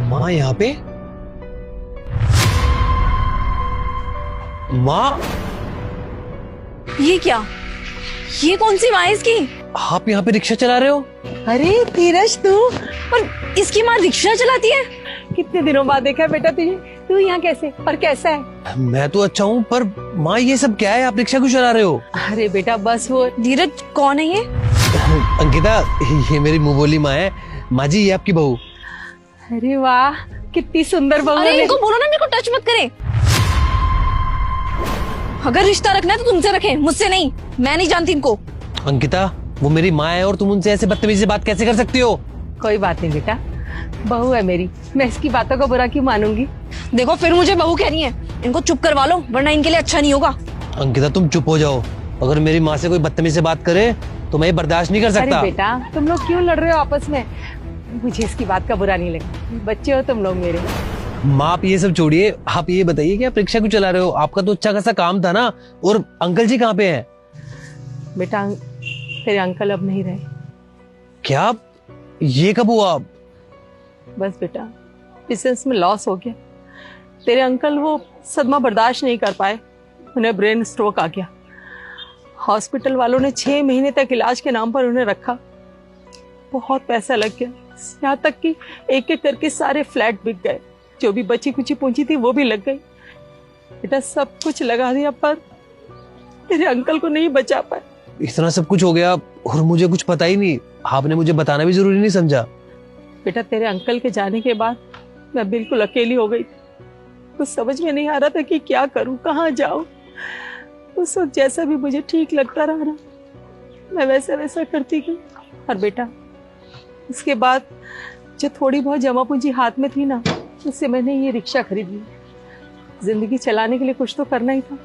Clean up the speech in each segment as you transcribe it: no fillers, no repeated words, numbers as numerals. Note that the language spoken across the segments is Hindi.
माँ यहाँ पे? माँ, ये क्या? ये कौन सी माँ है इसकी? आप यहाँ पे रिक्शा चला रहे हो? अरे धीरज तू और इसकी माँ रिक्शा चलाती है? कितने दिनों बाद देखा है बेटा तुझे। तू यहाँ कैसे और कैसा है? मैं तो अच्छा हूँ, पर माँ ये सब क्या है? आप रिक्शा क्यों चला रहे हो? अरे बेटा बस वो धीरज कौन है ये? अंकिता, ये मेरी मुंह बोली माँ है। माँ जी, ये आपकी बहू। अरे वाह कितनी सुंदर बहू अरे है। इनको बोलो ना मेरे को टच मत करे। अगर रिश्ता रखना है तो तुमसे रखें, मुझसे नहीं। मैं नहीं जानती इनको। अंकिता, वो मेरी माँ है और तुम उनसे ऐसे बदतमीजी से बात कैसे कर सकती हो? कोई बात नहीं बेटा, बहू है मेरी, मैं इसकी बातों को बुरा क्यों मानूंगी। देखो फिर मुझे बहू कह रही है। इनको चुप करवा लो वरना इनके लिए अच्छा नहीं होगा। अंकिता, तुम चुप हो जाओ। अगर मेरी माँ से कोई बदतमीजी से बात करे तो मैं ये बर्दाश्त नहीं कर अरे सकता। बेटा तुम लोग क्यों लड़ रहे हो आपस में? मुझे इसकी बात का बुरा नहीं लगा। बच्चे हो तुम लोग मेरे। माँ, आप ये सब छोड़िए, आप ये बताइए कि आप रिक्शा क्यों चला रहे हो? आपका तो अच्छा खासा काम था ना। और अंकल जी कहाँ पे हैं? बेटा तेरे अंकल अब नहीं रहे। क्या? ये कब हुआ? बस बेटा बिजनेस में लॉस हो गया। तेरे अंकल वो सदमा बर्दाश्त नहीं कर पाए, उन्हें ब्रेन स्ट्रोक आ गया। हॉस्पिटल वालों ने 6 महीने तक इलाज के नाम पर उन्हें रखा। बहुत पैसा लग गया, यहाँ तक कि एक एक करके सारे फ्लैट बिक गए। जो भी बची कुची पूंजी थी वो भी लग गई। बेटा सब कुछ लगा दिया पर तेरे अंकल को नहीं बचा पाए। इतना सब कुछ हो गया और मुझे कुछ पता ही नहीं। आपने मुझे बताना भी जरूरी नहीं समझा। बेटा तेरे अंकल के जाने के बाद मैं बिल्कुल अकेली हो गई। कुछ समझ में नहीं आ रहा था कि क्या करूं, कहाँ जाऊं। उस वक्त जैसा भी मुझे ठीक लगता रहा ना, मैं वैसा वैसा करती गई। और बेटा उसके बाद जो थोड़ी बहुत जमा पूंजी हाथ में थी ना, उससे मैंने ये रिक्शा खरीद ली। जिंदगी चलाने के लिए कुछ तो करना ही था।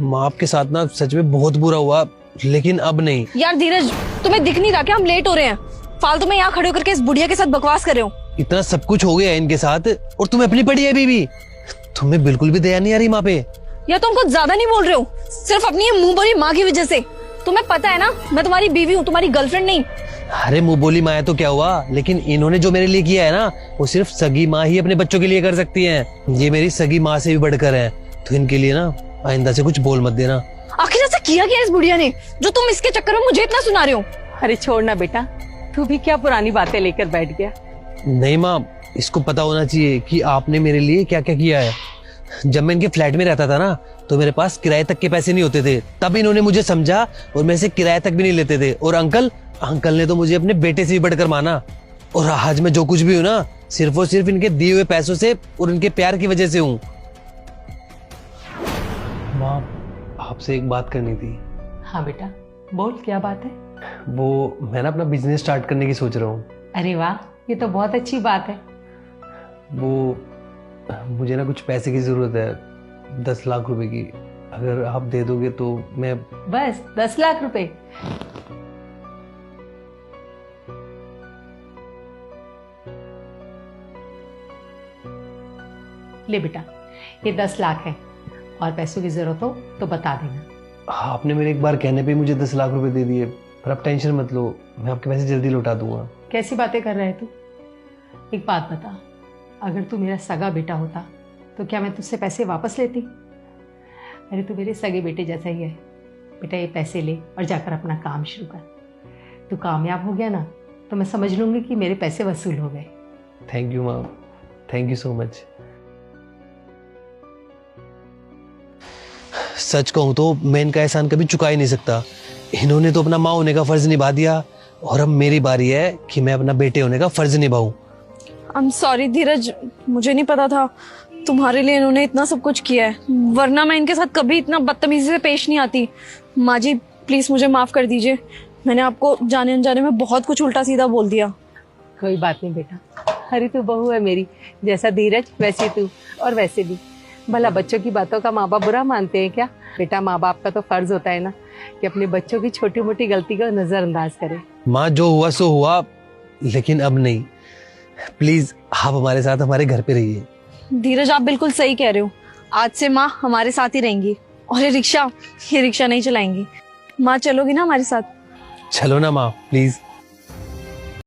माँ, आपके साथ ना सच में बहुत बुरा हुआ, लेकिन अब नहीं। यार धीरज, तुम्हें दिख नहीं रहा क्या हम लेट हो रहे हैं? फालतू में यहाँ खड़े होकर के इस बुढ़िया के साथ बकवास कर रहे हो। इतना सब कुछ हो गया है इनके साथ और तुम्हें अपनी पड़ी है अभी भी। तुम्हें बिल्कुल भी दया नहीं आ रही माँ पे। या तुम कुछ ज्यादा नहीं बोल रहे हो? सिर्फ अपनी ये मुंह बोली माँ की वजह से। तुम्हें पता है ना मैं तुम्हारी बीवी हूँ, तुम्हारी गर्लफ्रेंड नहीं। अरे मुंह बोली माँ है तो क्या हुआ, लेकिन इन्होंने जो मेरे लिए किया है ना, वो सिर्फ सगी माँ ही अपने बच्चों के लिए कर सकती है। ये मेरी सगी माँ से भी बढ़कर है। तो इनके लिए ना आइंदा से कुछ बोल मत देना। आखिर ऐसा किया इस बुढ़िया ने जो तुम इसके चक्कर में मुझे इतना सुना रहे हो? अरे छोड़ना बेटा, तू भी क्या पुरानी बातें लेकर बैठ गया। नहीं माँ, इसको पता होना चाहिए कि आपने मेरे लिए क्या क्या किया है। जब मैं इनके फ्लैट में रहता था ना, तो मेरे पास किराए तक के पैसे नहीं होते थे। तब इन्होंने मुझे समझा और मेरे से किराए तक भी नहीं लेते थे। और अंकल ने तो मुझे अपने बेटे से भी बढ़कर माना। और आज मैं जो कुछ भी हूँ ना, सिर्फ और सिर्फ इनके दिए हुए पैसों से और इनके प्यार की वजह से हूँ। माँ, आपसे एक बात करनी थी। हाँ बेटा बोल, क्या बात है? वो मैं ना अपना बिजनेस स्टार्ट करने की सोच रहा हूँ। अरे वाह ये तो बहुत अच्छी बात है। वो मुझे ना कुछ पैसे की जरूरत है, 10 लाख रुपए की। अगर आप दे दोगे तो मैं। बस 10 लाख रुपए? ले बेटा ये 10 लाख है, और पैसों की जरूरत हो तो बता देना। आपने मेरे एक बार कहने पे मुझे 10 लाख रुपए दे दिए, पर आप टेंशन मत लो, मैं आपके पैसे जल्दी लौटा दूंगा। कैसी बातें कर रहे तू? एक बात बता, अगर तू मेरा सगा बेटा होता तो क्या मैं तुझसे पैसे वापस लेती? अरे तू मेरे सगे बेटे जैसा ही है। बेटा ये पैसे ले और जाकर अपना काम शुरू कर। तू कामयाब हो गया ना तो मैं समझ लूंगी कि मेरे पैसे वसूल हो गए। Thank you ma'am, thank you so much. सच कहूँ तो मैं इनका एहसान कभी चुका ही नहीं सकता। इन्होंने तो अपना माँ होने का फर्ज निभा दिया और अब मेरी बारी है कि मैं अपना बेटे होने का फर्ज निभाऊं। आई एम सॉरी धीरज, मुझे नहीं पता था तुम्हारे लिए इन्होंने इतना सब कुछ किया है, वरना मैं इनके साथ कभी इतना बदतमीजी से पेश नहीं आती। माँ जी प्लीज मुझे माफ कर दीजिए, मैंने आपको जाने अनजाने में बहुत कुछ उल्टा सीधा बोल दिया। कोई बात नहीं बेटा, अरे तू बहू है मेरी, जैसा धीरज वैसे तू। और वैसे भी भला बच्चों की बातों का माँ बाप बुरा मानते हैं क्या? बेटा माँ बाप का तो फर्ज होता है ना कि अपने बच्चों की छोटी मोटी गलती को नजरअंदाज करे। माँ जो हुआ सो हुआ, लेकिन अब नहीं। प्लीज आप हमारे साथ हमारे घर पे रहिए। धीरज आप बिल्कुल सही कह रहे हो, आज से माँ हमारे साथ ही रहेंगी और ये रिक्शा नहीं चलाएंगी। माँ चलोगी ना हमारे साथ? चलो ना माँ प्लीज।